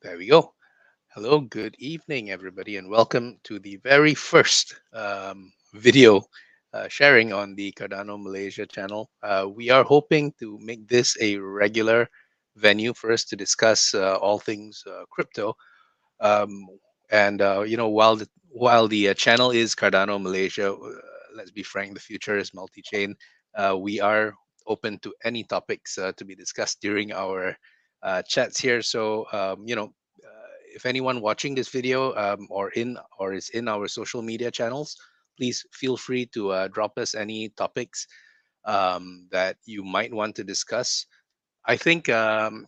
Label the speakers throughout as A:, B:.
A: There we go. Hello, good evening, everybody, and welcome to the very first video sharing on the Cardano Malaysia channel. We are hoping to make this a regular venue for us to discuss all things crypto. Um, and while the channel is Cardano Malaysia, let's be frank, the future is multi-chain. We are open to any topics to be discussed during our chats here. So if anyone watching this video or is in our social media channels, please feel free to drop us any topics that you might want to discuss. I think how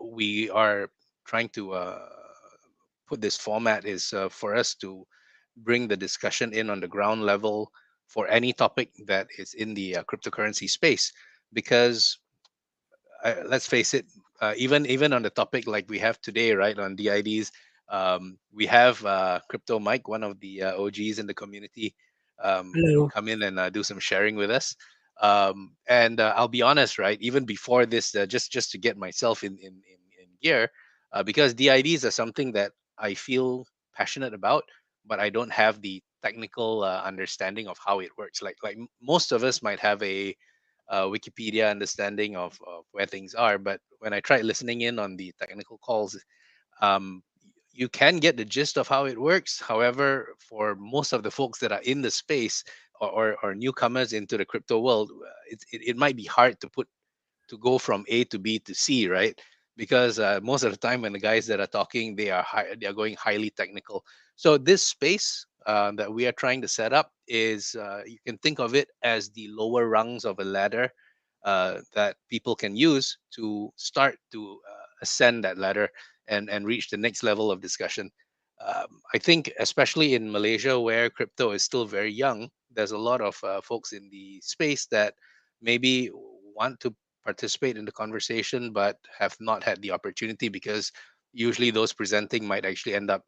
A: we are trying to put this format is for us to bring the discussion in on the ground level for any topic that is in the cryptocurrency space, because let's face it, even on the topic like we have today, right, on DIDs, we have CryptoMike, one of the OGs in the community,
B: Hello.
A: come in and do some sharing with us. And I'll be honest, right, even before this, just to get myself in gear, because DIDs are something that I feel passionate about, but I don't have the technical understanding of how it works. Like most of us might have a Wikipedia understanding of where things are. But when I tried listening in on the technical calls, um, you can get the gist of how it works. However, for most of the folks that are in the space, or newcomers into the crypto world, it might be hard to go from A to B to C, right? Because most of the time when the guys that are talking, they are going highly technical. So this space that we are trying to set up is, you can think of it as the lower rungs of a ladder that people can use to start to ascend that ladder and reach the next level of discussion. I think, especially in Malaysia, where crypto is still very young, there's a lot of folks in the space that maybe want to participate in the conversation but have not had the opportunity, because usually those presenting might actually end up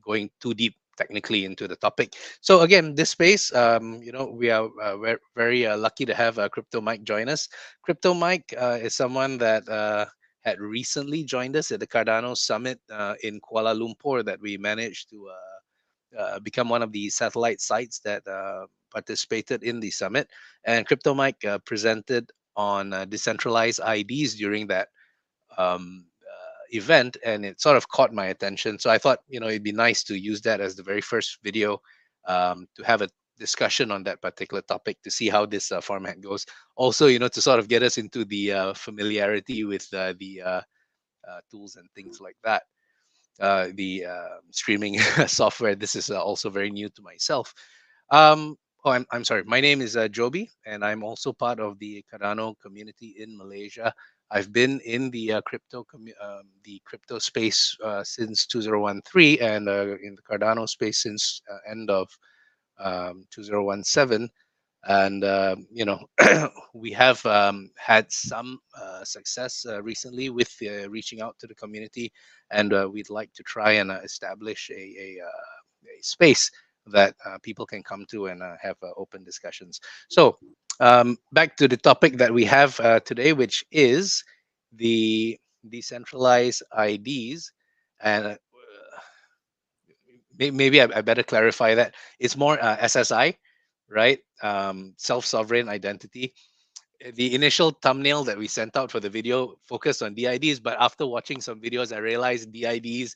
A: going too deep technically into the topic. So again, this space, we are very lucky to have Crypto Mike join us. Crypto Mike is someone that had recently joined us at the Cardano Summit in Kuala Lumpur that we managed to become one of the satellite sites that participated in the summit. And Crypto Mike presented on decentralized IDs during that event, and it sort of caught my attention. So I thought, it'd be nice to use that as the very first video to have a discussion on that particular topic, to see how this format goes. Also, to sort of get us into the familiarity with the tools and things like that. The streaming software. This is also very new to myself. I'm sorry. My name is Joby, and I'm also part of the Cardano community in Malaysia. I've been in the the crypto space since 2013, and in the Cardano space since end of 2017. And we have had some success recently with reaching out to the community, and we'd like to try and establish a space that people can come to and have open discussions. So back to the topic that we have today, which is the decentralized IDs. And maybe I better clarify that it's more SSI, right? Self-sovereign identity. The initial thumbnail that we sent out for the video focused on DIDs, but after watching some videos, I realized DIDs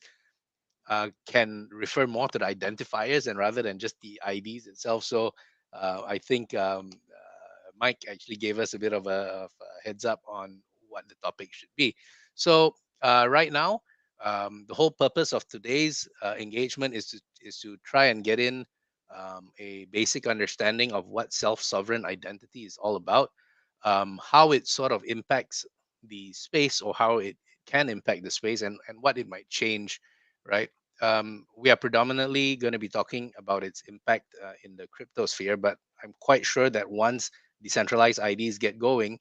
A: can refer more to the identifiers and rather than just the IDs itself. So I think Mike actually gave us a bit of a heads up on what the topic should be. So right now, the whole purpose of today's engagement is to try and get in a basic understanding of what self-sovereign identity is all about, how it sort of impacts the space, or how it can impact the space, and what it might change, right? We are predominantly going to be talking about its impact in the crypto sphere, but I'm quite sure that once decentralized IDs get going,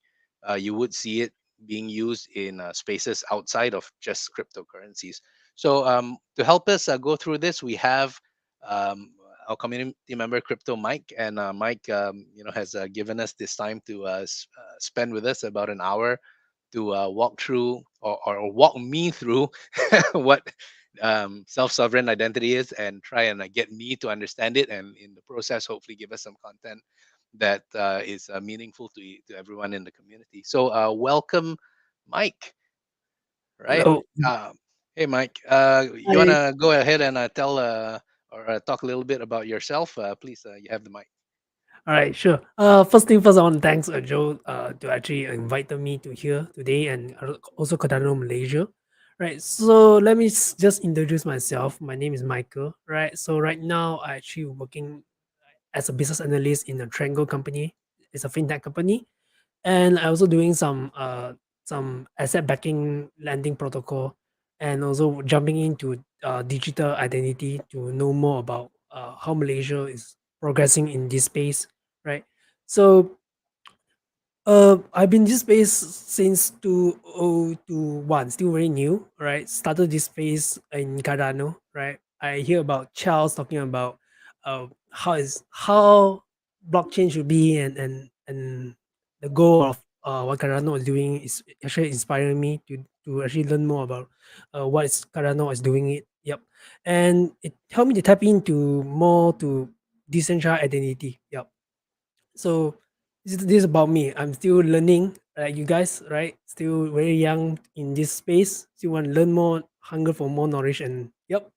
A: you would see it being used in spaces outside of just cryptocurrencies. So to help us go through this, we have um, our community member Crypto Mike, and Mike, has given us this time to spend with us about an hour walk through or walk me through what self-sovereign identity is, and try and get me to understand it, and in the process hopefully give us some content that is meaningful to everyone in the community. So welcome, Mike. Right.
B: Hello.
A: Um, hey, Mike. You
B: Hi.
A: wanna go ahead and tell or talk a little bit about yourself? Please, you have the mic.
B: All right, sure. First thing first, I want to thanks Joe to actually invite me to here today and also Cardano Malaysia. Right. So let me just introduce myself. My name is Michael. Right. So right now I actually working as a business analyst in a Triangle company. It's a fintech company, and I also doing some asset backing lending protocol, and also jumping into digital identity to know more about how Malaysia is progressing in this space, right? So I've been this space since 2021, still very new, right? Started this space in Cardano, right? I hear about Charles talking about how blockchain should be, and the goal of what Cardano is doing is actually inspiring me to actually learn more about what is Cardano is doing it. Yep, and it helped me to tap into more to decentralized identity. Yep, so this is about me. I'm still learning, like you guys, right? Still very young in this space. Still want to learn more, hunger for more knowledge, and yep.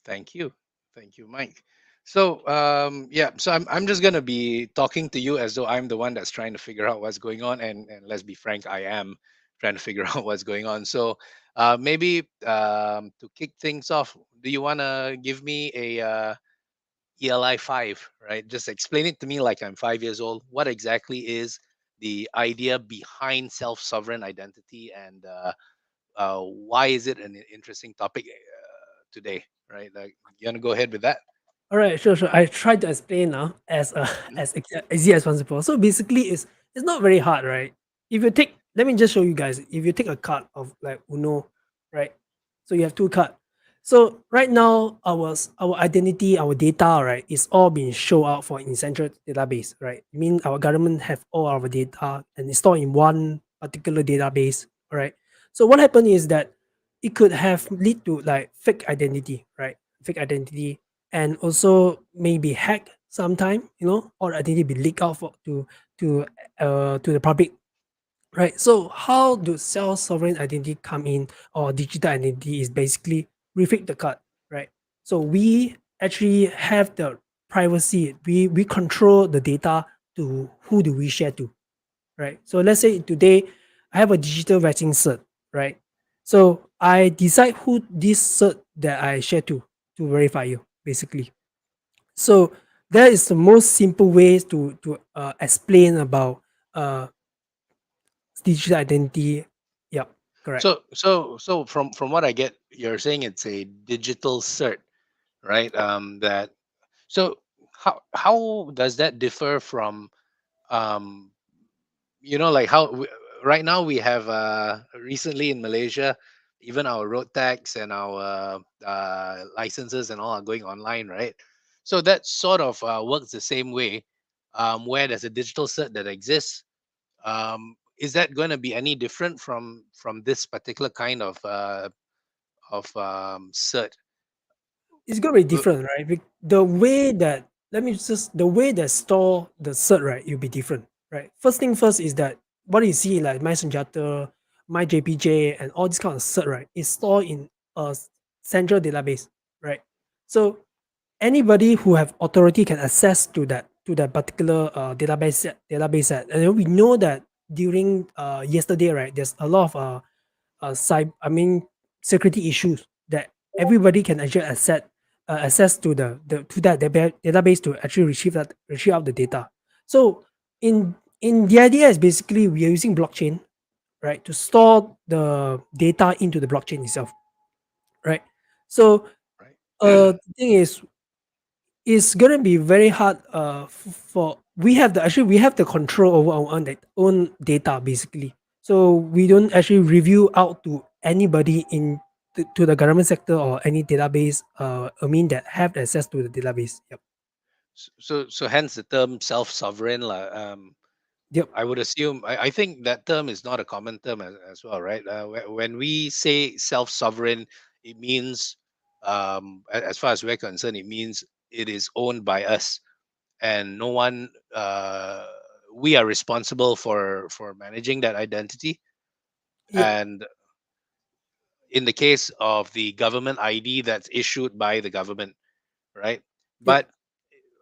A: Thank you. Thank you, Mike. So yeah, so I'm just gonna be talking to you as though I'm the one that's trying to figure out what's going on, and let's be frank, I am trying to figure out what's going on. So maybe to kick things off, do you wanna give me a ELI 5, right? Just explain it to me like I'm 5 years old. What exactly is the idea behind self sovereign identity, and why is it an interesting topic today, right? Like, you want to go ahead with that?
B: All right, sure, sure. I try to explain now as
A: Mhm.
B: as easy as possible. So basically, it's not very hard, right? If you take, let me just show you guys. If you take a card of like Uno, right? So you have two cards. So right now, our identity, our data, right, is all being shown out for in central database, right? I mean, our government have all our data and it's stored in one particular database, all right? So what happened is that it could have lead to like fake identity, right? Fake identity, and also maybe hacked sometime, or identity be leaked out to to the public, right? So how do self sovereign identity come in, or digital identity is basically refake the card, right? So we actually have the privacy. We control the data to who do we share to, right? So let's say today I have a digital vaccine cert, right? So I decide who this cert that I share to verify you, basically. So that is the most simple ways to explain about uh digital identity. Yep, correct.
A: So from what I get, you're saying it's a digital cert, right? That so how does that differ from um like how right now we have recently in Malaysia, even our road tax and our licenses and all are going online, right? So that sort of works the same way, where there's a digital cert that exists. Is that going to be any different from this particular kind of cert?
B: It's gonna be
A: Uh,
B: different, right? The way that, let me just, the way that store the cert, right, it'll be different, right? First thing first is that what you see like my Senjata, my JPJ, and all this kind of cert, right, is stored in a central database, right? So anybody who have authority can access to that particular database set. And then we know that during yesterday, right, there's a lot of I mean security issues that everybody can actually access to the database to actually retrieve out the data. So in the idea is basically we are using blockchain, right, to store the data into the blockchain itself, right? So
A: right.
B: the thing is, it's gonna be very hard for we have the control over our own data, basically. So we don't actually review out to anybody to the government sector or any database, I mean that have access to the database. Yep.
A: So hence the term self sovereign,
B: Yep.
A: I would assume. I think that term is not a common term as well, right? When we say self-sovereign, it means, as far as we're concerned, it means it is owned by us, and no one. We are responsible for managing that identity.
B: Yep.
A: And in the case of the government ID, that's issued by the government, right?
B: Yep.
A: But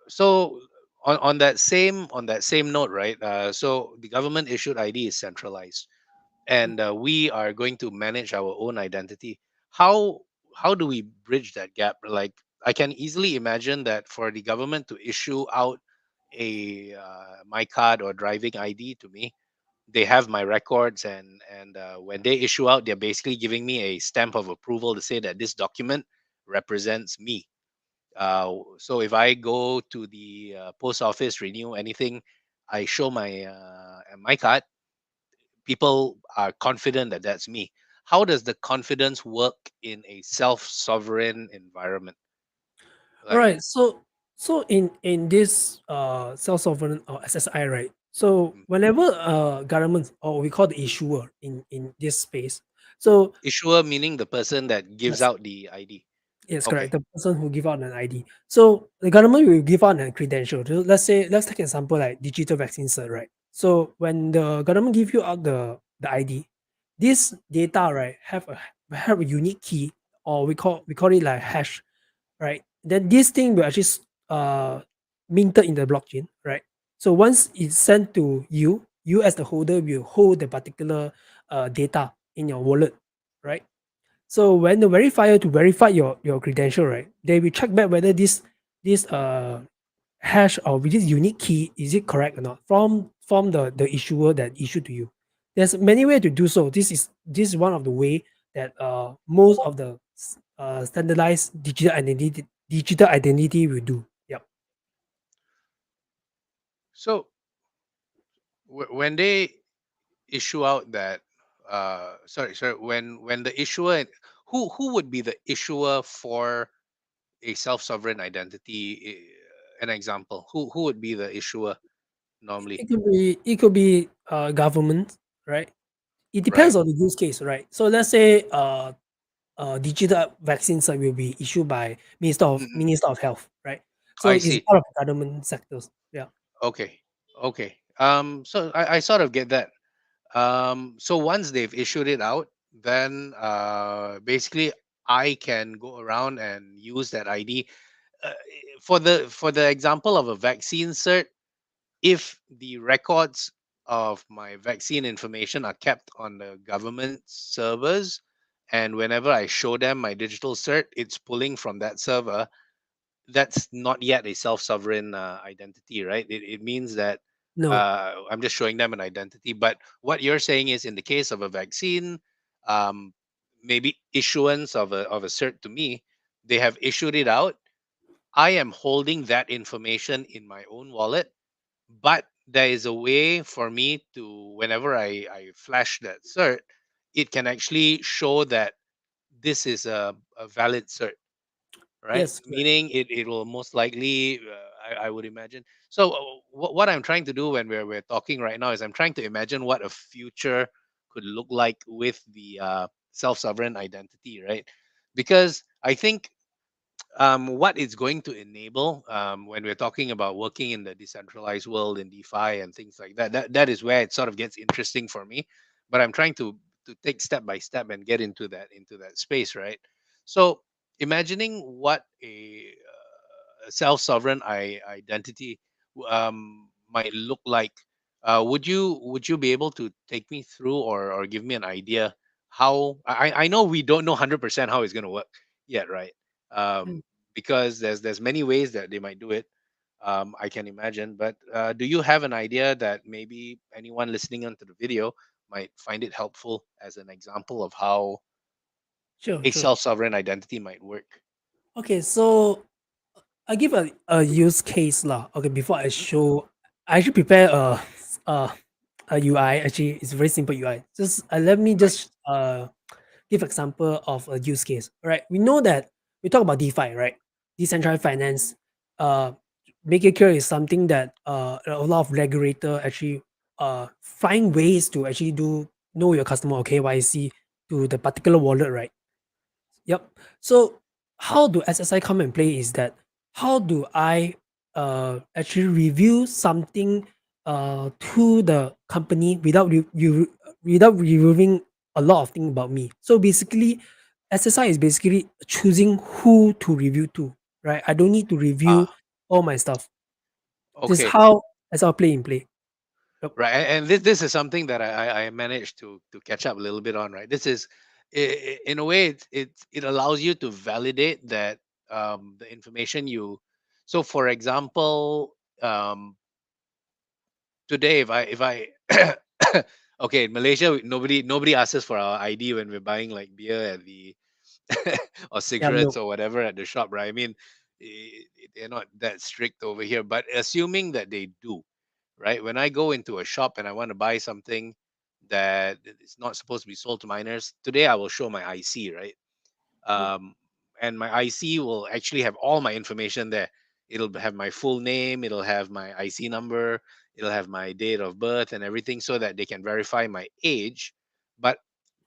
A: so on that same note, right? So the government issued ID is centralized, and we are going to manage our own identity. How do we bridge that gap? Like, I can easily imagine that for the government to issue out a my card or driving ID to me, they have my records, and when they issue out, they're basically giving me a stamp of approval to say that this document represents me. So if I go to the post office, renew anything, I show my card, people are confident that that's me. How does the confidence work in a self-sovereign environment?
B: All
A: Like,
B: right. So in this self-sovereign or SSI, right? So
A: mm,
B: whenever government, or we call the issuer in this space, so
A: issuer meaning the person that gives
B: yes,
A: out the ID.
B: yes, correct.
A: Okay.
B: The person who give out an ID. So the government will give out a credential. So let's say, let's take an example like digital vaccine cert, right? So when the government give you out the ID, this data, right, have a unique key, or we call it like hash, right? Then this thing will actually minted in the blockchain, right? So once it's sent to you, you as the holder will hold the particular data in your wallet, right? So when the verifier to verify your credential, right, they will check back whether this hash or with this unique key is it correct or not from the issuer that issued to you. There's many ways to do so. This is one of the way that most of the standardized digital identity will do. Yep.
A: So when they issue out that, sorry, when the issuer, who would be the issuer for a self-sovereign identity? An example, who would be the issuer normally,
B: It could be government, right? It depends
A: right?
B: on the use case, right? So let's say digital vaccines will be issued by
A: Mhm.
B: Minister of Health, right? So
A: I
B: it's
A: see.
B: part of the government sectors. Yeah.
A: Okay. Okay. So I sort of get that. So once they've issued it out, then basically I can go around and use that ID. For the example of a vaccine cert, if the records of my vaccine information are kept on the government servers, and whenever I show them my digital cert, it's pulling from that server, that's not yet a self-sovereign identity, right? It means that
B: No.
A: I'm just showing them an identity. But what you're saying is, in the case of a vaccine, um, maybe issuance of a cert to me, they have issued it out. I am holding that information in my own wallet, but there is a way for me to, whenever I flash that cert, it can actually show that this is a valid cert, right?
B: Yes. Correct.
A: Meaning it will most likely, I would imagine. So what I'm trying to do when we're talking right now is I'm trying to imagine what a future could look like with the self-sovereign identity, right? Because I think what it's going to enable, when we're talking about working in the decentralized world in DeFi and things like that, that is where it sort of gets interesting for me. But I'm trying to take step by step and get into that space, right? So imagining what a self-sovereign identity might look like. Would you be able to take me through, or give me an idea how? I know we don't know 100% how it's going to work yet, right?
B: Mm.
A: um, because there's many ways that they might do it. I can imagine, but do you have an idea that maybe anyone listening onto the video might find it helpful as an example of how
B: Sure.
A: a
B: Sure.
A: self-sovereign identity might work?
B: Okay. So I give a use case lah. Okay. Before I
A: Hmm.
B: show, I actually prepare a a UI. Actually, it's very simple UI. Just let me
A: Right.
B: just give example of a use case. Right. We know that we talk about DeFi, right? Decentralized finance. Uh, make it clear is something that a lot of regulator actually find ways to actually do know your customer or KYC to the particular wallet, right? Yep. So how do SSI come and play is that how do I actually review something to the company without without reviewing a lot of things about me. So basically, SSI is basically choosing who to review to, right? I don't need to review
A: Ah,
B: all my stuff. This is
A: okay.
B: how SSI play in play. Yep.
A: Right, and this is something that I managed to catch up a little bit on. Right, this is in a way it allows you to validate that the information you. So, for example, today if I okay, in Malaysia, nobody asks us for our ID when we're buying like beer at the or
B: Yeah.
A: cigarettes
B: No.
A: or whatever at the shop, right? I mean, they're not that strict over here, but assuming that they do, right? When I go into a shop and I want to buy something that is not supposed to be sold to minors, today I will show my IC, right?
B: Yep.
A: um, and my IC will actually have all my information there. It'll have my full name, it'll have my IC number, it'll have my date of birth and everything so that they can verify my age. But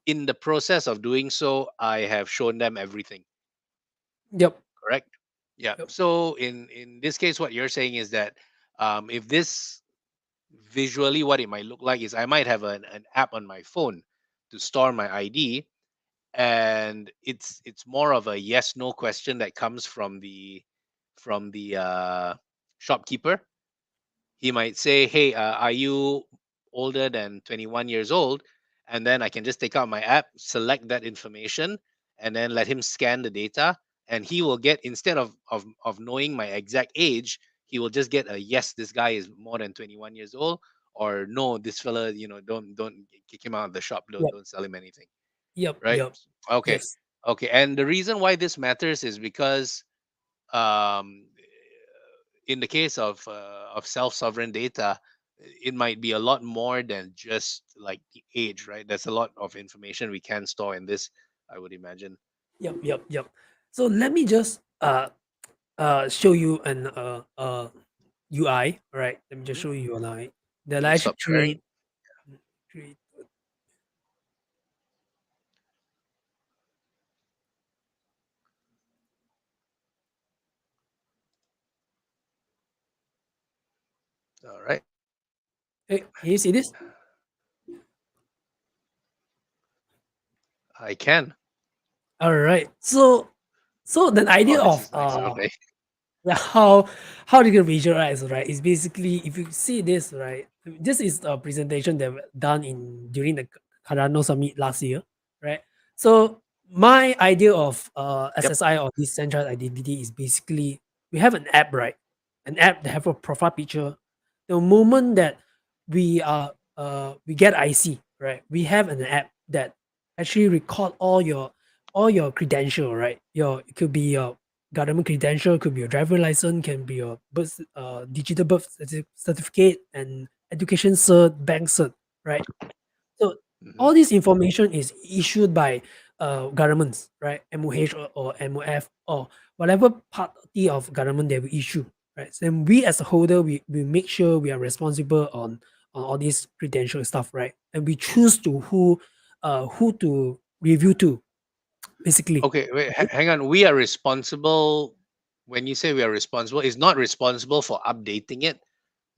A: in the process of doing so, I have shown them everything,
B: Yep.
A: correct? Yeah.
B: Yep.
A: So in this case, what you're saying is that if this visually, what it might look like is I might have an app on my phone to store my ID, and it's more of a yes no question that comes from the shopkeeper. He might say, hey, are you older than 21 years old? And then I can just take out my app, select that information, and then let him scan the data, and he will get, instead of knowing my exact age, he will just get a yes, this guy is more than 21 years old, or no, this fella, don't kick him out of the shop, don't
B: Yep.
A: don't sell him anything,
B: Yep.
A: right?
B: Yep.
A: Okay.
B: Yes.
A: Okay, and the reason why this matters is because um, in the case of self-sovereign data, it might be a lot more than just like the age, right? There's a lot of information we can store in this, I would imagine.
B: Yep. Yep. Yep. So let me just show you an UI. All right. Let me just
A: Mhm.
B: show you an UI that
A: Let
B: I
A: me
B: actually
A: stop sharing.
B: create.
A: All right.
B: Hey, can you see this?
A: I can.
B: All right. So the
A: Oh,
B: idea
A: this
B: of
A: is nice. Okay.
B: yeah, how do you visualize, right? Is basically if you see this, right? This is a presentation that done in during the Cardano summit last year, right? So my idea of
A: Yep.
B: SSI or decentralized identity is basically we have an app, right? An app that have a profile picture. The moment that we get IC, right? We have an app that actually record all your credential, right? Your it could be your government credential, could be your driver license, can be your digital certificate and education cert, bank cert, right? So
A: Hmm.
B: all this information is issued by governments, right? MOH or MOF or whatever party of government that we issue, right? So then we as a holder, we make sure we are responsible on all these credential stuff, right? And we choose to who to review to, basically.
A: Okay, wait,
B: Okay?
A: hang on. We are responsible. When you say we are responsible, is not responsible for updating it,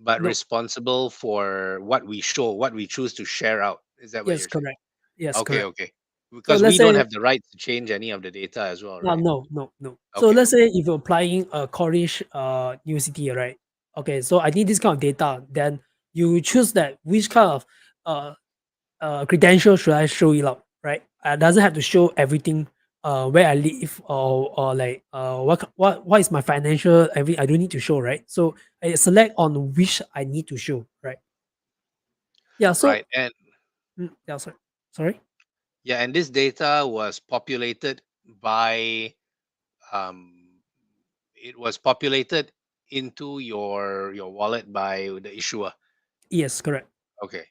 A: but
B: No,
A: responsible for what we show, what we choose to share out. Is that what
B: yes,
A: you're saying?
B: correct. Yes,
A: Okay,
B: correct.
A: okay.
B: So
A: Because
B: let's
A: we don't
B: say
A: have the right to change any of the data as well,
B: no,
A: right?
B: no, no, no. So
A: Okay.
B: let's say if you're applying a college university, right? Okay, so I need this kind of data. Then you choose that which kind of uh credential should I show it up, right? Doesn't have to show everything where I live or like what is my financial every I don't need to show, right? So I select on which I need to show, right? Yeah,
A: Right.
B: so
A: And
B: yeah, sorry. Sorry.
A: yeah, and this data was populated by um it was populated into your wallet by the issuer.
B: Yes, correct.
A: Okay.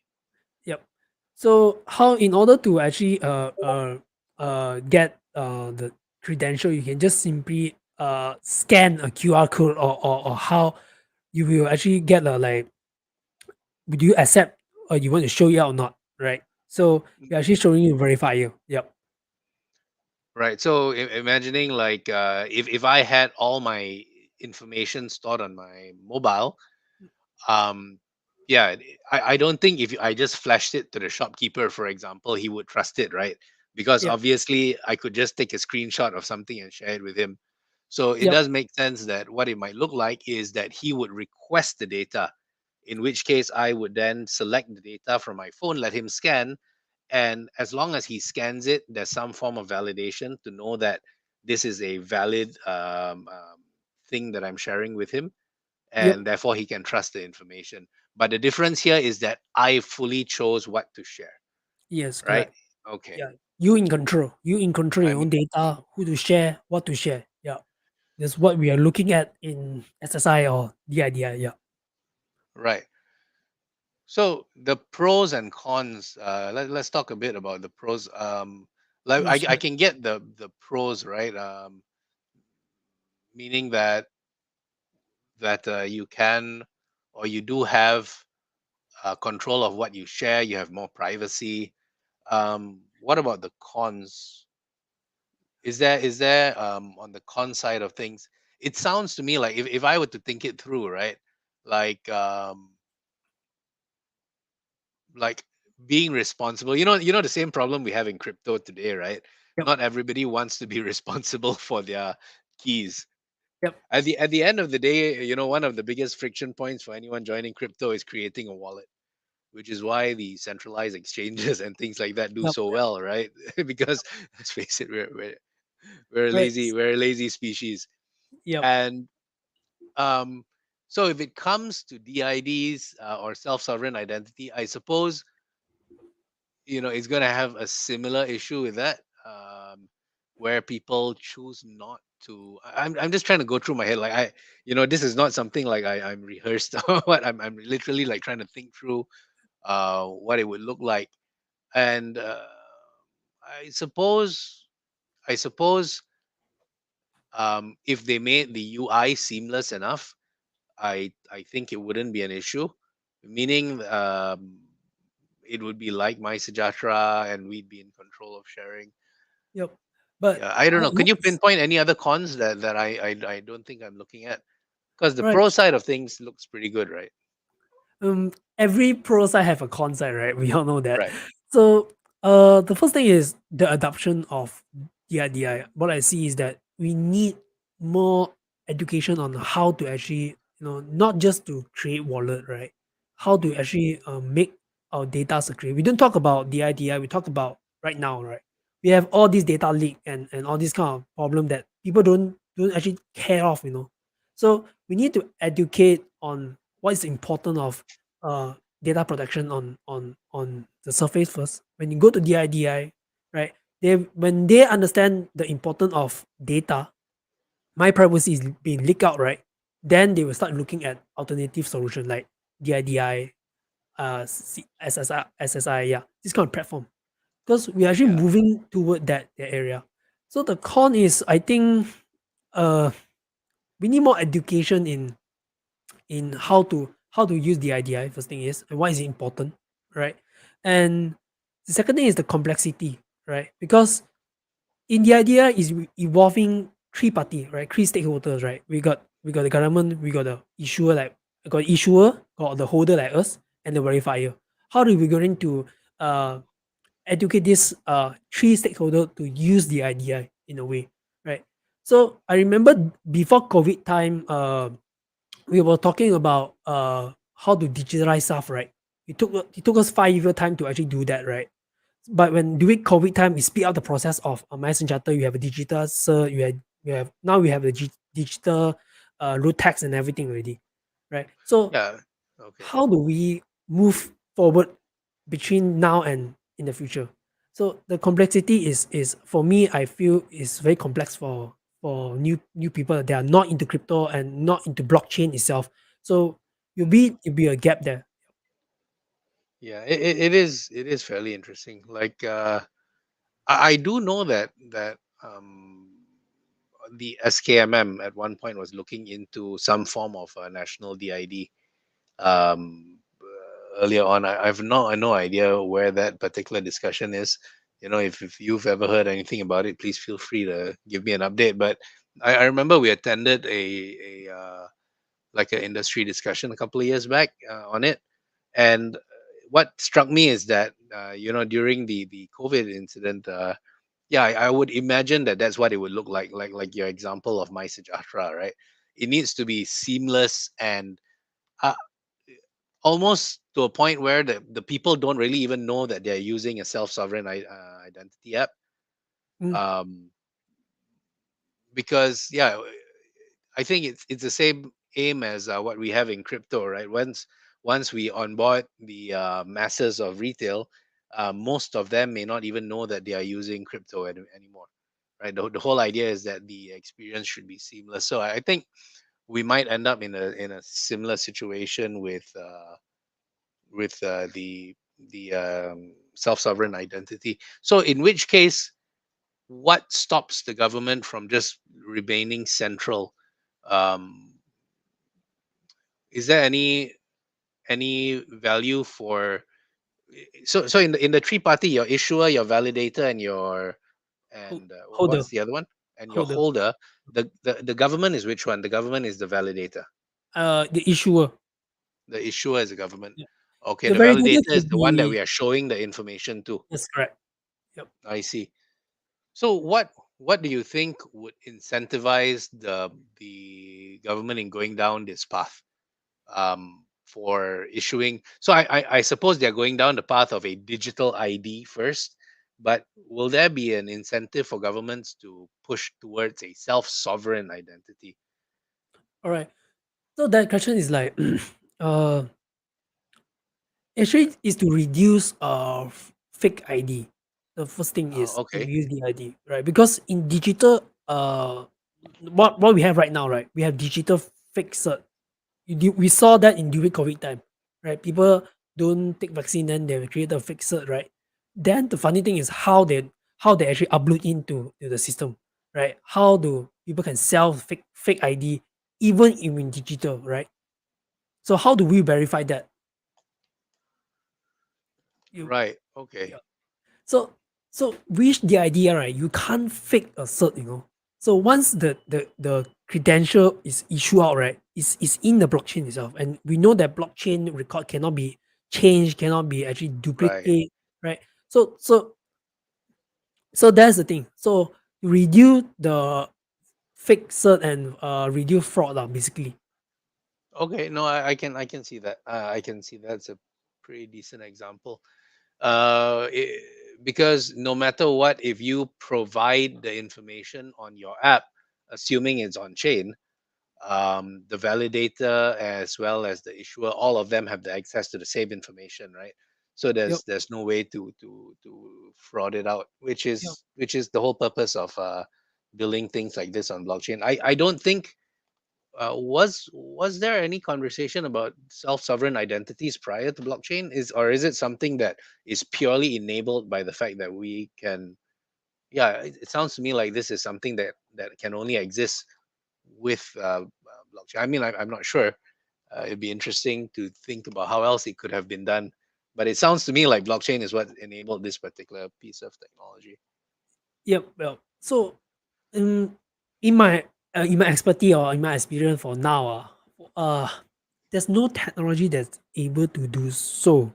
B: Yep. So how in order to actually get the credential, you can just simply scan a QR code or how you will actually get a like would you accept you want to show it out or not, right? So we're actually
A: Mhm.
B: showing you verifier. Yep.
A: Right. So imagining like if I had all my information stored on my mobile, um, yeah, I don't think if I just flashed it to the shopkeeper, for example, he would trust it, right? Because
B: Yep.
A: obviously I could just take a screenshot of something and share it with him. So it
B: Yep.
A: does make sense that what it might look like is that he would request the data, in which case I would then select the data from my phone, let him scan, and as long as he scans it, there's some form of validation to know that this is a valid thing that I'm sharing with him,
B: Yep.
A: and therefore he can trust the information. But the difference here is that I fully chose what to share,
B: Yes,
A: right?
B: correct.
A: Okay.
B: Yeah. You in control. You in control
A: I
B: your
A: mean,
B: own data, who to share, what to share. Yeah. That's what we are looking at in SSI or DIDI. Yeah.
A: right. So the pros and cons. Let's talk a bit about the pros. Like
B: Mm,
A: I
B: sure.
A: can get the pros, right? Meaning that you can or you do have control of what you share. You have more privacy. What about the cons? Is there on the con side of things? It sounds to me like if I were to think it through, right? Like like being responsible. You know the same problem we have in crypto today, right?
B: Yep.
A: Not everybody wants to be responsible for their keys.
B: Yep.
A: At the end of the day, one of the biggest friction points for anyone joining crypto is creating a wallet, which is why the centralized exchanges and things like that do
B: Yep.
A: so well, right? Because let's face it, we're a
B: Right.
A: lazy species.
B: Yep.
A: And um, so if it comes to DIDs or self-sovereign identity, I suppose it's going to have a similar issue with that, where people choose not to. I'm just trying to go through my head, like this is not something like I'm rehearsed or what. I'm literally like trying to think through what it would look like. And I suppose I suppose if they made the UI seamless enough, I think it wouldn't be an issue. Meaning, it would be like my Sejatra, and we'd be in control of sharing.
B: Yep. But
A: Yeah, I don't know. Can you
B: let's
A: pinpoint any other cons that I don't think I'm looking at? Because the
B: right.
A: pro side of things looks pretty good, right?
B: Every pro side have a con side, right? We all know that.
A: Right.
B: So, the first thing is the adoption of DIDI. What I see is that we need more education on how to actually, not just to create wallet, right? How to
A: Mm.
B: actually make our data secure. We don't talk about DIDI. We talk about right now, right? We have all these data leak and all this kind of problem that people don't actually care of, So we need to educate on what is important of data protection on the surface first. When you go to DIDI, right? When they understand the importance of data, my privacy is being leaked out, right? Then they will start looking at alternative solution like DIDI, SSI, yeah, this kind of platform. Because we're actually
A: Yeah.
B: moving toward that area. So the con is, I think, uh, we need more education in how to use the IDI. First thing is, and why is it important, right? And the second thing is the complexity, right? Because in the idea is evolving three party, right? Three stakeholders, right? We got the government, we got the issuer, like got issuer, got the holder like us, and the verifier. How are we going to uh educate this three stakeholder to use the IDI in a way, right? So I remember before COVID time, we were talking about how to digitalize stuff, right? It took us 5 year time to actually do that, right? But when during COVID time, we speed up the process of messenger. You have a digital, sir. You have now we have the digital root text and everything already, right? So
A: Yeah. Okay.
B: how do we move forward between now and in the future? So the complexity is for me, I feel is very complex for new people that are not into crypto and not into blockchain itself. So
A: Mhm.
B: you'll be a gap there.
A: Yeah. It is fairly interesting. Like I do know that the SKMM at one point was looking into some form of a national DID. Um, earlier on. I've no idea where that particular discussion is. If you've ever heard anything about it, please feel free to give me an update. But I remember we attended a like an industry discussion a couple of years back on it. And what struck me is that during the COVID incident, yeah, I would imagine that that's what it would look like your example of my Sejahtera, right? It needs to be seamless and uh, almost to a point where the people don't really even know that they're using a self-sovereign identity app.
B: Mm,
A: um, because yeah, I think it's the same aim as what we have in crypto, right? Once we onboard the masses of retail, most of them may not even know that they are using crypto anymore, right? The whole idea is that the experience should be seamless. So I think we might end up in a similar situation with the self-sovereign identity. So in which case, what stops the government from just remaining central? um, is there any value for, so in the three party, your issuer, your validator, and your and
B: holder,
A: what's the other one, and your
B: holder,
A: holder? The government is which one? The government is the validator.
B: the issuer.
A: The issuer is the government.
B: Yeah.
A: Okay,
B: The
A: the
B: validator
A: validator is
B: should
A: the one that
B: be,
A: we are showing the information to.
B: that's correct. Yep.
A: I see. So what do you think would incentivize the government in going down this path, for issuing? So I suppose they're going down the path of a digital ID first, but will there be an incentive for governments to push towards a self-sovereign identity?
B: All right. So that question is like, uh, actually, is to reduce fake ID. The first thing is to
A: Okay,
B: use the ID, right? Because in digital, what we have right now, right? We have digital fake cert. We saw that in during COVID time, right? People don't take vaccine, then they create a fake cert, right? Then the funny thing is how they actually upload into to the system, right? How do people can sell fake ID even in digital, right? So how do we verify that? You
A: right. Okay,
B: Yeah. So with the idea, right, you can't fake a cert. So once the credential is issued out, right, is in the blockchain itself. And we know that blockchain record cannot be changed, cannot be actually
A: right.
B: duplicate, right? So that's the thing. So reduce the fake cert and reduce fraud lah, basically.
A: Okay, no, I can see that. I can see that's a pretty decent example. Because no matter what, if you provide the information on your app, assuming it's on chain, the validator as well as the issuer, all of them have the access to the same information, right? So
B: Yep.
A: there's no way to fraud it out, which
B: Yep.
A: is the whole purpose of building things like this on blockchain. I don't think, was there any conversation about self-sovereign identities prior to blockchain, is it something that is purely enabled by the fact that we can? Yeah, it sounds to me like this is something that can only exist with blockchain. I mean, I'm not sure. It'd be interesting to think about how else it could have been done, but it sounds to me like blockchain is what enabled this particular piece of technology.
B: Yep. Well, so um, in my expertise or in my experience for now, uh, there's no technology that's able to do so.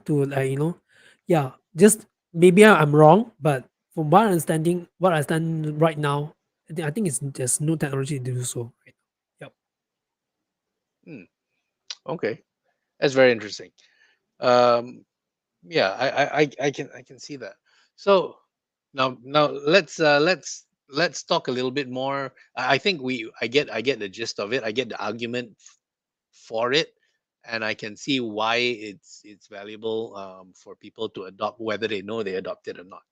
B: To like yeah. Just maybe I'm wrong, but from what I understand right now, I think it's there's no technology to do so. Right? Yep.
A: Hmm, okay, that's very interesting. Um, yeah, I can see that. So now let's talk a little bit more. I think I get the gist of it. I get the argument for it, and I can see why it's valuable, for people to adopt, whether they know they adopt it or not,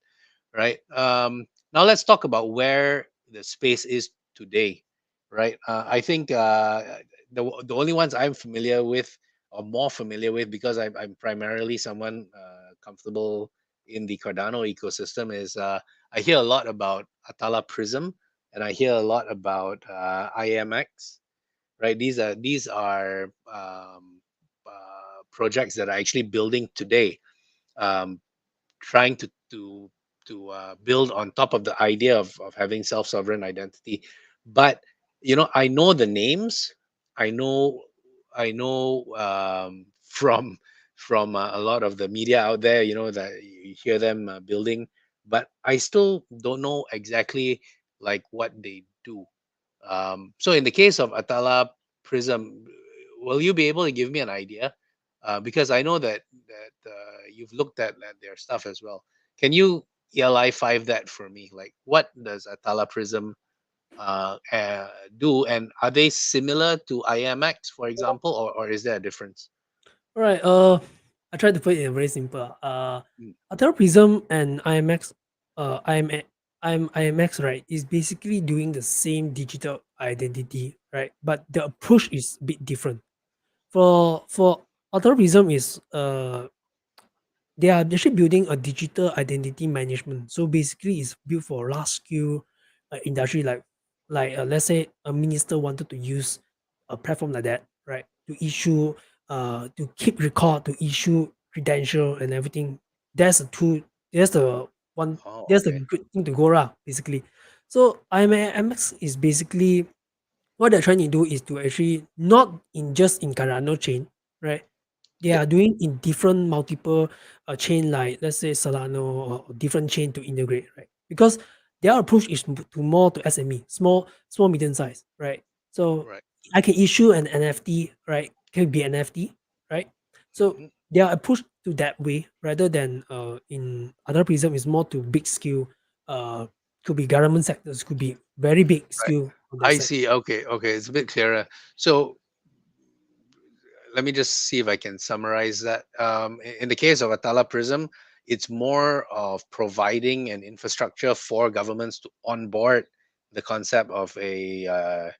A: right? Now let's talk about where the space is today, right? I think the only ones I'm familiar with, or more familiar with, because I'm primarily someone comfortable in the Cardano ecosystem, is I hear a lot about Atala Prism, and I hear a lot about IMX, right? These are projects that are actually building today, um, trying to build on top of the idea of having self-sovereign identity. But I know the names. I know from a lot of the media out there, that you hear them building, but I still don't know exactly like what they do. So in the case of Atala Prism, will you be able to give me an idea? Because I know that you've looked at their stuff as well. Can you ELI5 that for me? Like, what does Atala Prism do, and are they similar to IMX, for example, or is there a difference?
B: All right. I tried to put it very simple.
A: Mm.
B: Altera Prism and IMX, IMX, right, is basically doing the same digital identity, right? But the approach is a bit different. For Altera Prism is they are actually building a digital identity management. So basically, it's built for large scale industry, like let's say a minister wanted to use a platform like that, right, to issue, to keep record, to issue credential and everything. That's a tool. That's the one.
A: Oh,
B: That's the
A: okay.
B: good thing to go around basically. So IMX is basically what they're trying to do is to actually not in just in Cardano chain, right? They
A: Yep.
B: are doing in different multiple chain, like let's say Solano or different chain to integrate, right? Because their approach is to more to SME, small medium size, right? So
A: Right.
B: I can issue an NFT, right? Can be NFT, right? So
A: Hmm.
B: their approach to that way rather than in other prism is more to big scale, uh could be government sectors, could be very big
A: Right.
B: scale on that
A: I
B: side.
A: see. Okay. Okay. It's a bit clearer. So let me just see if I can summarize that. In the case of Atala Prism, it's more of providing an infrastructure for governments to onboard the concept of a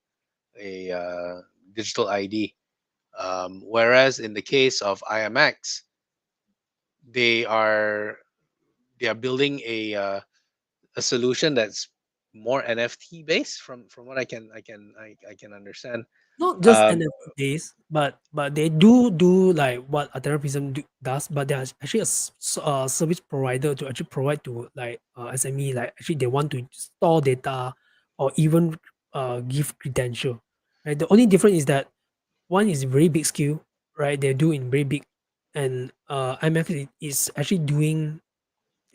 A: digital ID. Whereas in the case of IMX, they are they are building a solution that's more NFT based, from what I can understand.
B: Not just
A: Um,
B: NFT days, but they do like what Atheropism does, but they are actually a service provider to actually provide to like SME, like actually they want to store data or even give credential. Right. The only difference is that one is very big scale, right? They do in very big, and IMF is actually doing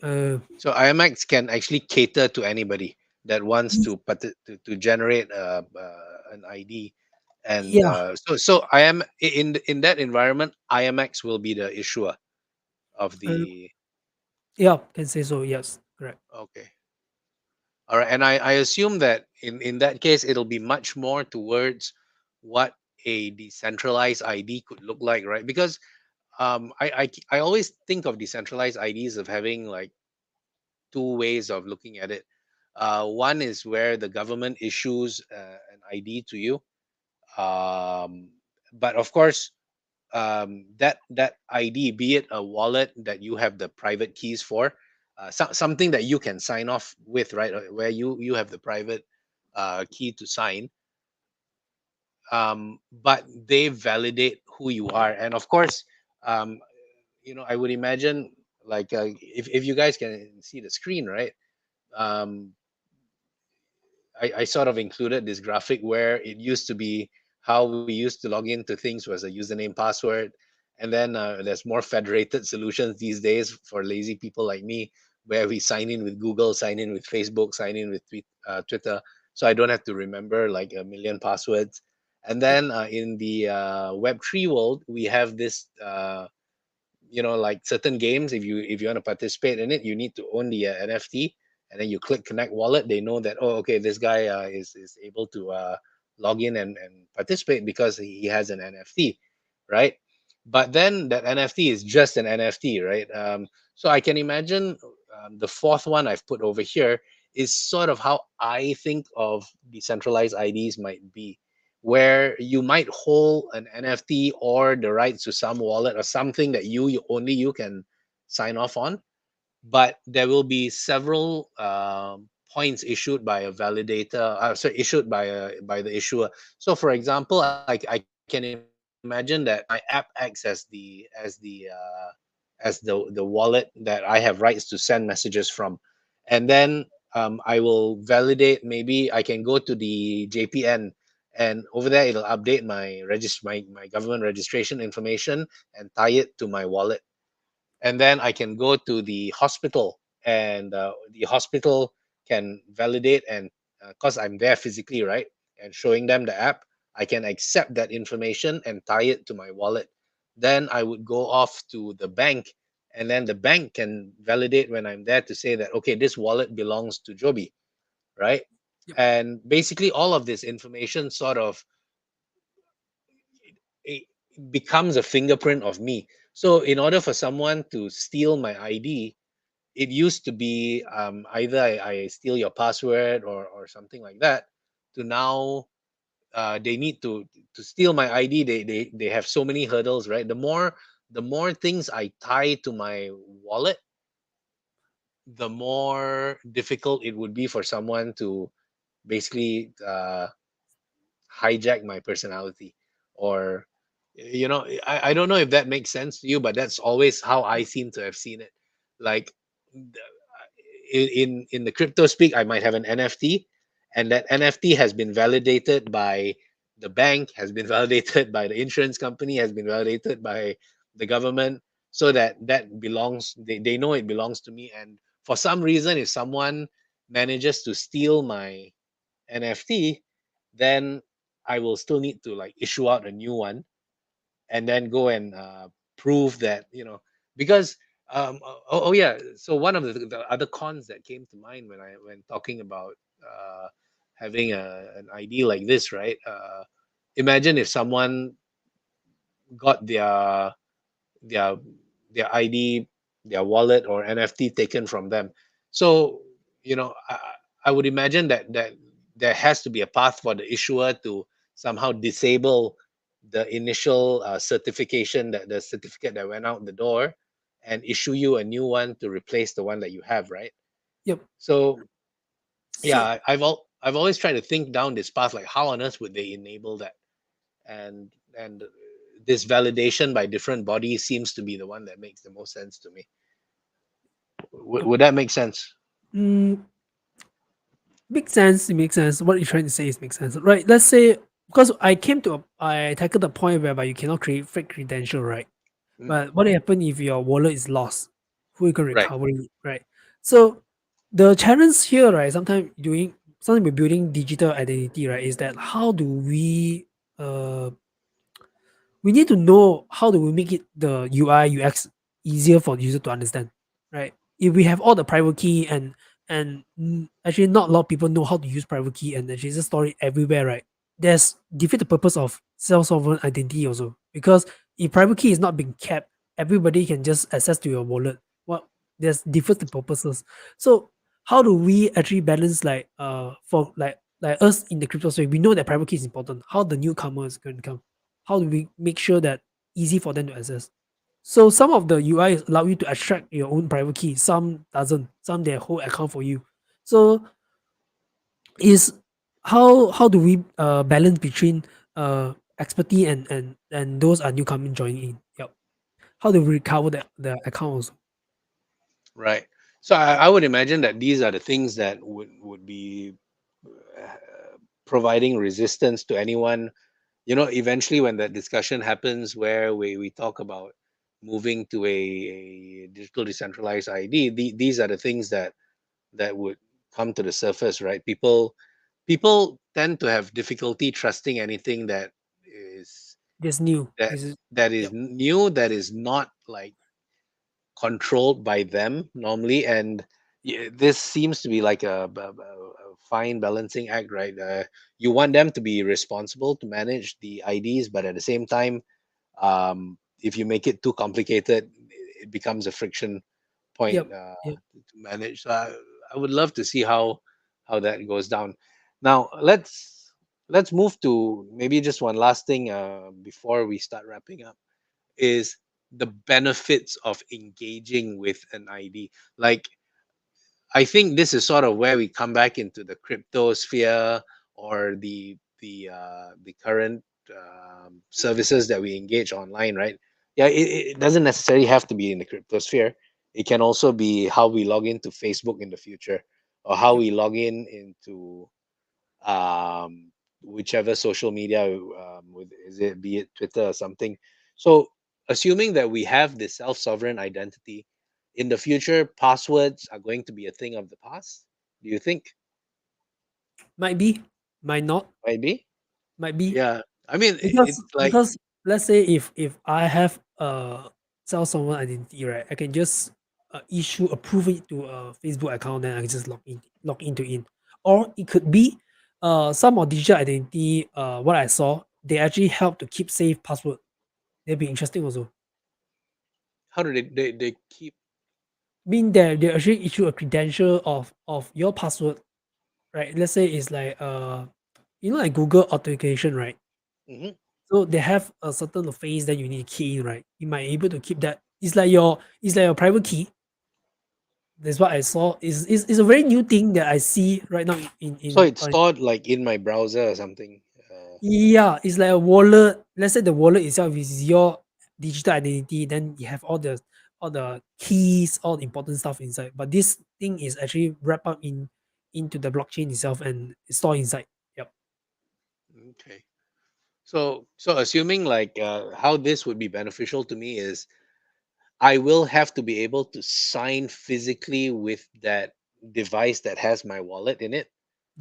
B: uh
A: so IMX can actually cater to anybody that wants to generate an ID, and
B: yeah,
A: so I am in that environment. IMX will be the issuer of
B: uh,
A: the.
B: yeah, can say so. Yes, correct.
A: Okay. All right, and I assume that in that case, it'll be much more towards what a decentralized ID could look like, right? Because I always think of decentralized IDs of having like two ways of looking at it. One is where the government issues an ID to you, um, but of course, that ID, be it a wallet that you have the private keys for, something that you can sign off with, right? Where you have the private key to sign, but they validate who you are, and of course, um, I would imagine like if you guys can see the screen, right? Um, I sort of included this graphic where it used to be how we used to log into things was a username, password, and then there's more federated solutions these days for lazy people like me, where we sign in with Google, sign in with Facebook, sign in with Twitter, so I don't have to remember like a million passwords. And
B: Yeah.
A: then in the Web3 world, we have this. Like certain games, if you want to participate in it, you need to own the NFT, and then you click connect wallet. They know that, oh, okay, this guy is able to log in and participate because he has an NFT, right? But then that NFT is just an NFT, right? So I can imagine the fourth one I've put over here is sort of how I think of decentralized IDs might be, where you might hold an NFT or the rights to some wallet or something that only you can sign off on, but there will be several points issued by a validator, sorry, issued by the issuer. So, for example, I can imagine imagine that my app acts as the wallet that I have rights to send messages from, and then I will validate. Maybe I can go to the JPN, and over there it'll update my government registration information and tie it to my wallet, and then I can go to the hospital, and the hospital can validate, and because I'm there physically, right, and showing them the app, I can accept that information and tie it to my wallet. Then I would go off to the bank, and then the bank can validate when I'm there to say that, okay, this wallet belongs to Joby, right?
B: Yep.
A: And basically all of this information sort of it becomes a fingerprint of me. So in order for someone to steal my ID, it used to be either I steal your password or something like that, to now they need to steal my ID. They have so many hurdles, right? The more things I tie to my wallet, the more difficult it would be for someone to basically hijack my personality, or I don't know if that makes sense to you, but that's always how I seem to have seen it. Like, in the crypto speak, I might have an NFT, and that NFT has been validated by the bank, has been validated by the insurance company, has been validated by the government, so that belongs. They know it belongs to me. And for some reason, if someone manages to steal my NFT, then I will still need to like issue out a new one, and then go and prove that, because oh yeah, so one of the other cons that came to mind when talking about having an ID like this, right? Imagine if someone got their their ID, their wallet or NFT taken from them. So, I would imagine that there has to be a path for the issuer to somehow disable the initial certification, that the certificate that went out the door, and issue you a new one to replace the one that you have, right?
B: Yep.
A: So yeah,
B: So
A: I've always tried to think down this path, like how on earth would they enable that? And this validation by different bodies seems to be the one that makes the most sense to me.
B: yep.
A: Would that make sense?
B: Mm, makes sense. It makes sense. What you're trying to say is makes sense, right? Let's say because I tackled the point whereby you cannot create fake credential, right?
A: Mm,
B: But what happen if your wallet is lost? Who you can
A: right.
B: recover it, right? So the challenge here, right? Sometimes we're building digital identity, right? Is that how do uh we need to know how do we make it the UI UX easier for the user to understand, right? If we have all the private key and actually not a lot of people know how to use private key and actually just store it everywhere, right? There's defeat the purpose of self-sovereign identity also because if private key is not being kept, everybody can just access to your wallet. What there's defeats the purposes. So how do we actually balance for like us in the crypto space? We know that private key is important. How the newcomer is going to come? How do we make sure that easy for them to access? So some of the UIs allow you to extract your own private key, some doesn't, some they hold account for you. So is how do we balance between expertise and those are newcoming joining in? Yep. How do we recover the account also?
A: Right. So
B: Yep.
A: I would imagine that these are the things that would be providing resistance to anyone. Eventually when that discussion happens, where we talk about moving to a digital decentralized ID, these are the things that would come to the surface, right? People tend to have difficulty trusting anything is
B: This new.
A: that
B: This is
A: that is
B: yep.
A: new, that is not like controlled by them normally. And this seems to be like a fine balancing act, right? You want them to be responsible to manage the IDs, but at the same time, if you make it too complicated, it becomes a friction point
B: Yep. Yep.
A: to manage. So I would love to see how that goes down. Now let's move to maybe just one last thing before we start wrapping up, is the benefits of engaging with an ID. Like, I think this is sort of where we come back into the crypto sphere, or the current services that we engage online, right? Yeah, it doesn't necessarily have to be in the crypto sphere. It can also be how we log into Facebook in the future, or how
B: Yep.
A: we log in into um, whichever social media, with, is it, be it Twitter or something. So, assuming that we have this self-sovereign identity, in the future, passwords are going to be a thing of the past. Do you think?
B: Might be, might not,
A: Maybe.
B: might be.
A: Yeah. I mean,
B: Because
A: it's like,
B: because let's say if I have a self-sovereign identity, right, I can just issue approve it to a Facebook account, then I can just log into in. Or it could be some of digital identity, what I saw, they actually help to keep safe password. That'd be interesting also.
A: how do they keep?
B: Mean that they actually issue a credential of your password, right? Let's say it's like like Google authentication, right?
A: Mhm.
B: So they have a certain phase that you need to key in, right? You might able to keep that. It's like your private key. That's what I saw. Is a very new thing that I see right now
A: So
B: in
A: it's stored like in my browser or something.
B: yeah, it's like a wallet. Let's say the wallet itself is your digital identity. Then you have all the keys, all the important stuff inside. But this thing is actually wrapped up into the blockchain itself and stored inside. Yep.
A: Okay. So assuming like, how this would be beneficial to me is I will have to be able to sign physically with that device that has my wallet in it.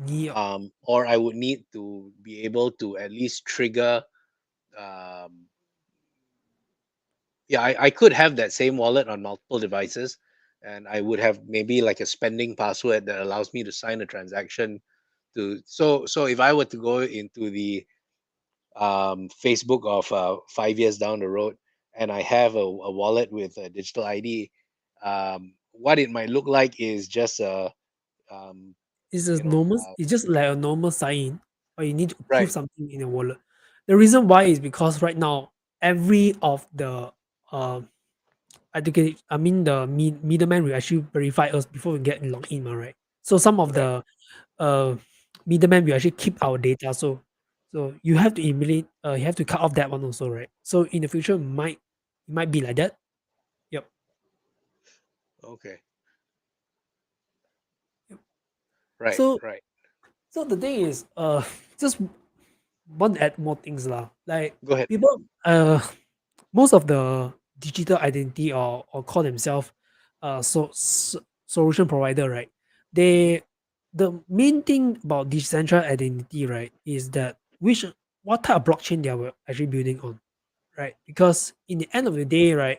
B: Yep.
A: Or I would need to be able to at least trigger. Um, yeah, I could have that same wallet on multiple devices, and I would have maybe like a spending password that allows me to sign a transaction. So if I were to go into the Facebook of 5 years down the road, and I have a wallet with a digital ID, what it might look like is just a, um,
B: It's
A: you
B: just
A: know,
B: normal. It's just like a normal sign, but you need to approve
A: right.
B: something in your wallet. The reason why is because right now every of the uh I mean the middleman will actually verify us before we get logged in, right? So some of
A: Correct.
B: the uh middleman will actually keep our data. So you have to immediately you have to cut off that one also, right? So in the future it might be like that. Yep.
A: Okay.
B: Yep.
A: Right.
B: So
A: Right.
B: so the thing is just want to add more things lah. Like
A: Go ahead.
B: people most of the digital identity or call themselves solution provider, right? They the main thing about decentralized identity, right, is that which what type of blockchain they are actually building on, right? Because in the end of the day, right,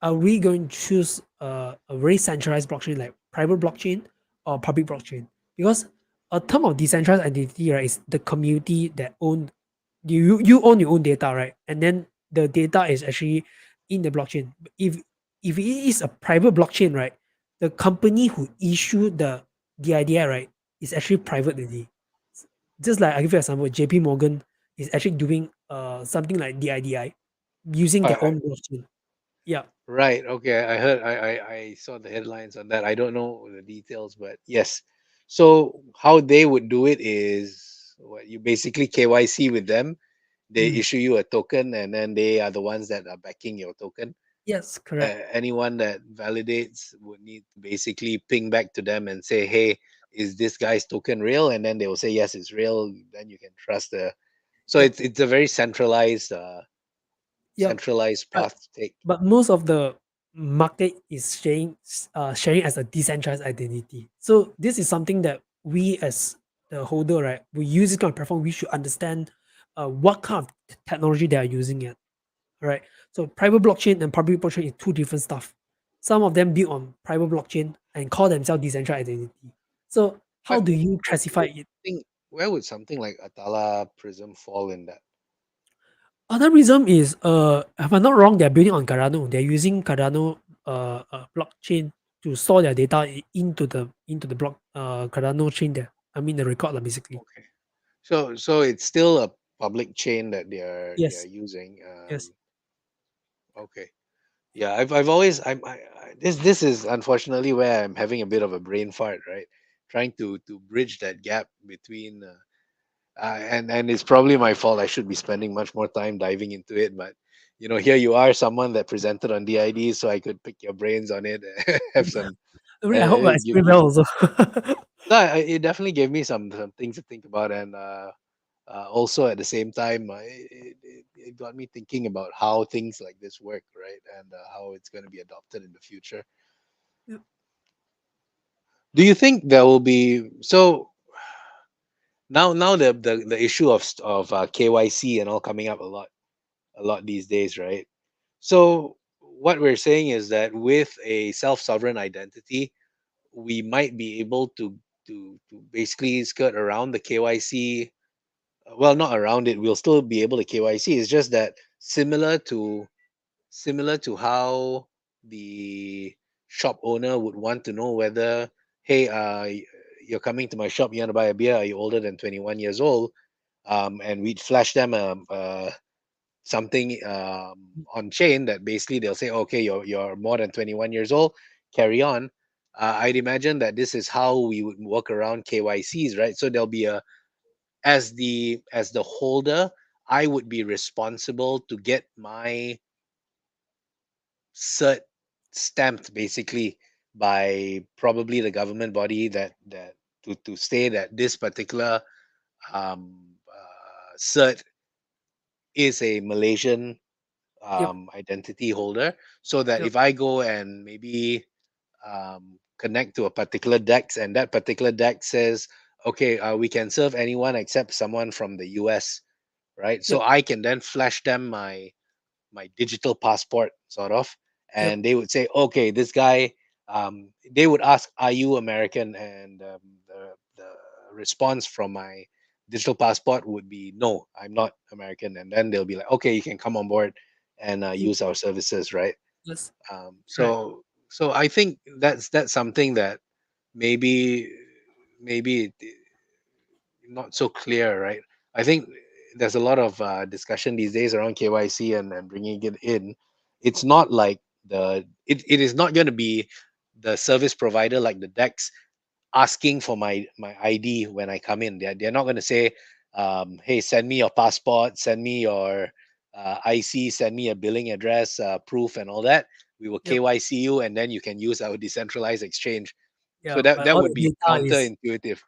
B: are we going to choose a very centralized blockchain like private blockchain or public blockchain? Because a term of decentralized identity, right, is the community that own you own your own data, right? And then the data is actually in the blockchain. If it is a private blockchain, right, the company who issued the idea, right, is actually private already. Just like I give you an example, JP Morgan is actually doing something like DIDI using their
A: I,
B: own blockchain. Yeah.
A: right. Okay. I heard. I saw the headlines on that. I don't know the details, but yes. So how they would do it is, what, you basically KYC with them. They
B: Mm.
A: issue you a token, and then they are the ones that are backing your token.
B: Yes, correct.
A: Anyone that validates would need to basically ping back to them and say, "Hey, is this guy's token real?" And then they will say, "Yes, it's real." Then you can trust the. So
B: Yep.
A: it's a very
B: Yep.
A: centralized
B: But
A: path to take.
B: but most of the market is sharing as a decentralized identity. So this is something that we as the holder, right, we use this kind of platform. We should understand what kind of technology they are using it. Right. So private blockchain and public blockchain is two different stuff. Some of them build on private blockchain and call themselves decentralized identity. So how
A: But
B: do you
A: where
B: classify
A: would
B: it?
A: where would something like Atala Prism fall in that?
B: Other reason is, if I'm not wrong, they're building on Cardano. They're using Cardano blockchain to store their data into the block Cardano chain there. I mean the record lah, basically.
A: Okay. So it's still a public chain that they are
B: Yes,
A: using.
B: yes.
A: Okay. Yeah, I've always this is unfortunately where I'm having a bit of a brain fart, right? Trying to bridge that gap between. and it's probably my fault. I should be spending much more time diving into it, but here you are, someone that presented on DID, so I could pick your brains on it, have some.
B: I mean, I hope I
A: You,
B: explain well also.
A: no, it definitely gave me some things to think about, and also at the same time, it got me thinking about how things like this work, right, and how it's going to be adopted in the future.
B: Yep.
A: Do you think there will be so now the issue of KYC and all coming up a lot these days, right? So what we're saying is that with a self-sovereign identity, we might be able to basically skirt around the KYC. Well, not around it. We'll still be able to KYC. It's just that similar to how the shop owner would want to know whether, hey, you're coming to my shop, you want to buy a beer, are you older than 21 years old? And we'd flash them something on chain that basically they'll say, okay, you're more than 21 years old, carry on. I'd imagine that this is how we would work around KYCs, right? So there'll be a as the holder, I would be responsible to get my cert stamped basically by probably the government body that to say that this particular cert is a Malaysian
B: Yep.
A: identity holder, so that
B: Yep.
A: if I go and maybe connect to a particular DEX, and that particular DEX says, okay, we can serve anyone except someone from the US, right? So
B: Yep.
A: I can then flash them my digital passport, sort of,
B: Yep.
A: and they would say, okay, this guy. They would ask, "Are you American?" And the response from my digital passport would be, "No, I'm not American." And then they'll be like, "Okay, you can come on board and
B: Yep.
A: use our services," right?
B: Yes.
A: Um,
B: Right.
A: so so I think that's something that maybe not so clear, right? I think there's a lot of discussion these days around KYC and bringing it in. It's not like it is not going to be the service provider like the DEX asking for my ID when I come in. They're not going to say, "Hey, send me your passport, send me your IC, send me a billing address, proof, and all that. We will
B: Yep.
A: KYC you, and then you can use our decentralized exchange." So
B: Yeah.
A: that
B: But
A: that
B: all
A: would
B: the
A: be
B: data is.
A: counterintuitive,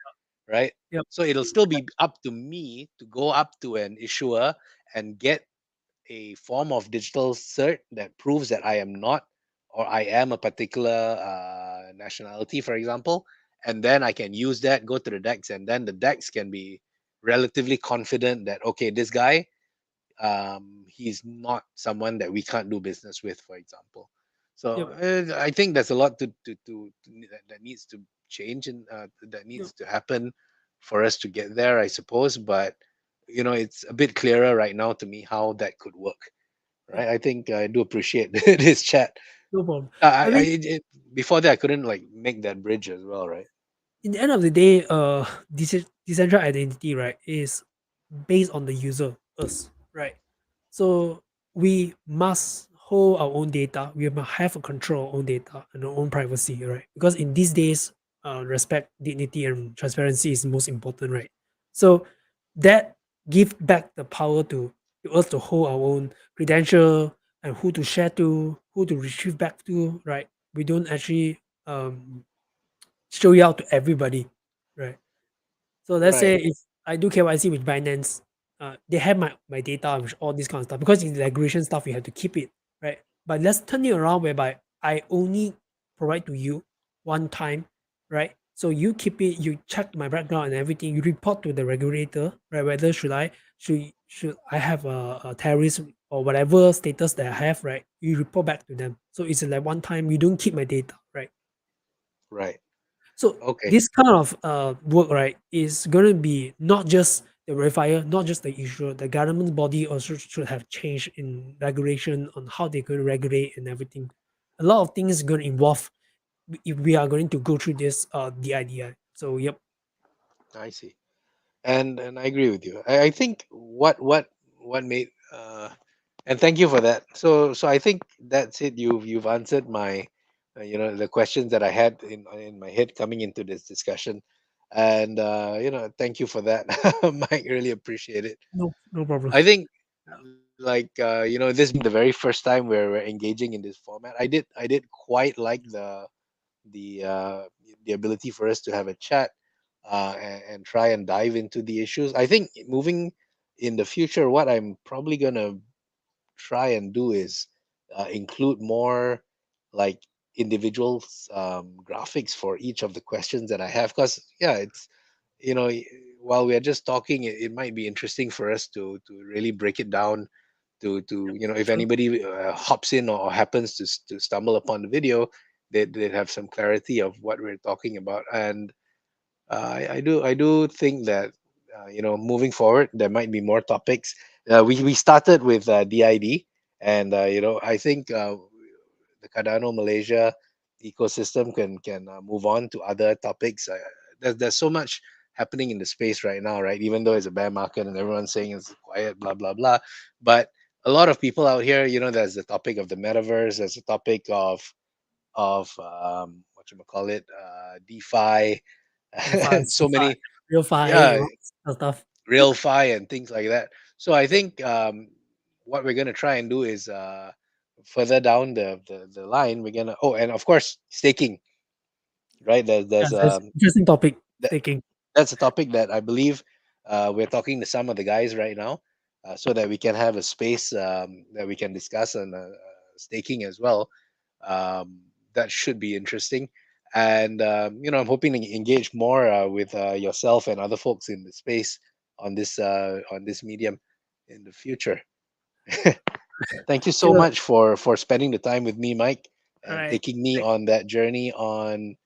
A: right?
B: Yep.
A: So it'll still be up to me to go up to an issuer and get a form of digital cert that proves that I am not, or I am a particular nationality, for example, and then I can use that, go to the DEX, and then the DEX can be relatively confident that, okay, this guy, he's not someone that we can't do business with, for example. So
B: Yep.
A: I think there's a lot that needs to change, and that
B: Yep.
A: needs to happen for us to get there, I suppose. But it's a bit clearer right now to me how that could work,
B: Yep.
A: right? I think I do appreciate this chat.
B: No problem.
A: I,
B: I
A: I
B: mean,
A: before that I couldn't like make that bridge as well, right?
B: in the end of the day, decentralized identity, right, is based on the user, us, right? So we must hold our own data. We must have a control our own data and our own privacy, right? Because in these days, respect, dignity, and transparency is most important, right? So that give back the power to us to hold our own credential and who to share to, who to retrieve back to, right? We don't actually show it out to everybody, right? So let's
A: Right,
B: say if I do KYC with Binance, they have my data and all this kind of stuff because it's regulation stuff. We have to keep it, right? But let's turn it around whereby I only provide to you one time, right? So you keep it, you check my background and everything. You report to the regulator, right? Whether should I have a terrorist or whatever status that I have, right? You report back to them. So it's like one time. You don't keep my data, right?
A: right.
B: So
A: Okay,
B: this kind of work, right, is going to be not just the verifier, not just the issuer. The government body also should have changed in regulation on how they're going to regulate and everything. A lot of things going to involve if we are going to go through this DIDI. So yep,
A: I see. And I agree with you. I think what made and thank you for that. So I think that's it. You've answered my the questions that I had in my head coming into this discussion. And thank you for that, Mike. Really appreciate it.
B: No problem.
A: I think, like, this being the very first time where we're engaging in this format, I did quite like the ability for us to have a chat, and try and dive into the issues. I think moving in the future, what I'm probably gonna try and do is include more, like, individual graphics for each of the questions that I have. Because yeah, it's you know y- while we are just talking, it might be interesting for us to really break it down, to if
B: Sure.
A: anybody hops in or happens to stumble upon the video, they have some clarity of what we're talking about. And I do think that moving forward there might be more topics. We started with DID, and I think the Cardano Malaysia ecosystem can move on to other topics. There's so much happening in the space right now, right? Even though it's a bear market and everyone's saying it's quiet, blah blah blah, but a lot of people out here, there's the topic of the metaverse, there's the topic of what you call it, DeFi,
B: DeFi,
A: so
B: CeFi,
A: many,
B: RealFi,
A: yeah,
B: all that stuff.
A: real fi and things like that. So I
B: Yep.
A: think what we're going to try and do is further down the line, we're going to, oh, and of course staking, right?
B: Yeah,
A: There's
B: that's interesting topic.
A: that,
B: Taking.
A: that's a topic that I believe we're talking to some of the guys right now, so that we can have a space that we can discuss on staking as well. That should be interesting. And I'm hoping to engage more with yourself and other folks in the space on this medium in the future. Thank you so
B: Sure.
A: much for spending the time with me, Mike,
B: All
A: and
B: right.
A: taking me on that journey on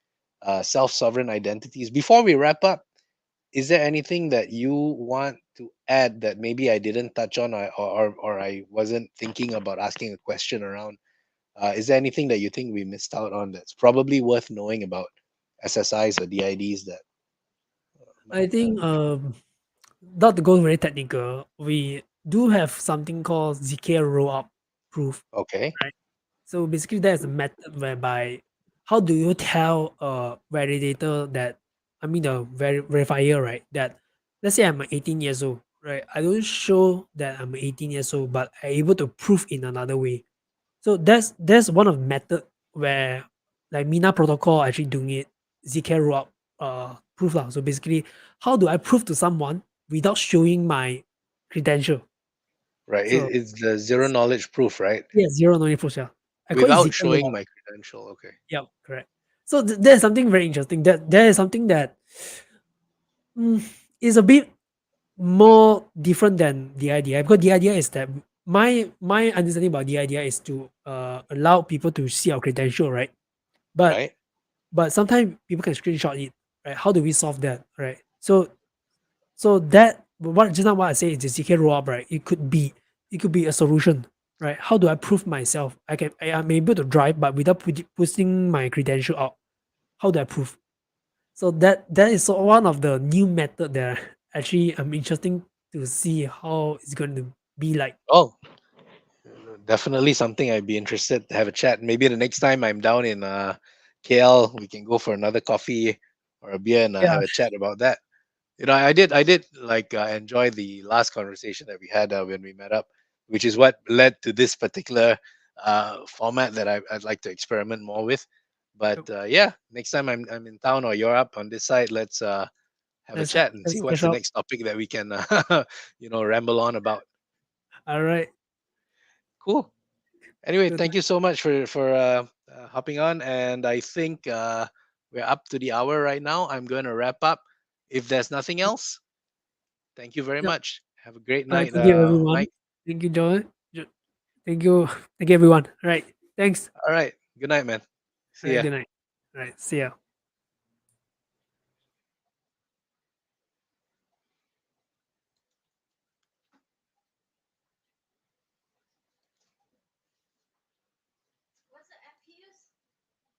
A: self-sovereign identities. Before we wrap up, is there anything that you want to add that maybe I didn't touch on, or I wasn't thinking about asking a question around? Is there anything that you think we missed out on that's probably worth knowing about SSIs or DIDs that
B: I
A: might
B: think
A: be
B: not to go very technical, we do have something called ZK rollup proof,
A: okay,
B: right? So basically, there's a method whereby how do you tell a validator that, I mean the verifier, right? That let's say I'm 18 years old, right? I don't show that I'm 18 years old, but I'm able to prove in another way. So that's one of the method where like Mina protocol actually doing it, ZK rollup proof lah. So basically, how do I prove to someone without showing my credential?
A: right?
B: So
A: It's the zero knowledge proof, right?
B: yeah, zero knowledge proof. Yeah, I call it
A: Without
B: ZK
A: showing
B: rollup.
A: my credential. Okay,
B: Yeah, correct. So there's something very interesting. That there is something that mm, is a bit more different than the idea, because the idea is that my understanding about the idea is to allow people to see our credential, right? But
A: right?
B: sometimes people can screenshot it, right? How do we solve that, right? So that what just now what I say is the ZK rollup, right? It could be a solution, right? How do I prove myself? I'm able to drive, but without putting my credential out. How do I prove? So that is one of the new method that actually I'm interesting to see how it's going to be like.
A: Oh, definitely something I'd be interested to have a chat. Maybe the next time I'm down in KL, we can go for another coffee or a beer and
B: Yeah,
A: have a chat about that. I did like enjoy the last conversation that we had when we met up, which is what led to this particular format that I'd like to experiment more with. But
B: yep.
A: yeah, next time I'm in town or you're up on this side, let's have a
B: let's
A: chat and see
B: let's
A: what's
B: catch
A: the
B: up.
A: next topic that we can ramble on about.
B: All right,
A: Cool. Anyway,
B: good.
A: thank you so much for hopping on, and I think we're up to the hour right now. I'm going to wrap up. If there's nothing else, thank you very
B: Yep.
A: much. Have a great
B: All right,
A: night,
B: thank you everyone.
A: Mike.
B: Thank you, John. Thank you, thank you everyone. All right, thanks.
A: All right. Good night, man.
B: All
A: See
B: right,
A: ya.
B: good night. All right, see ya.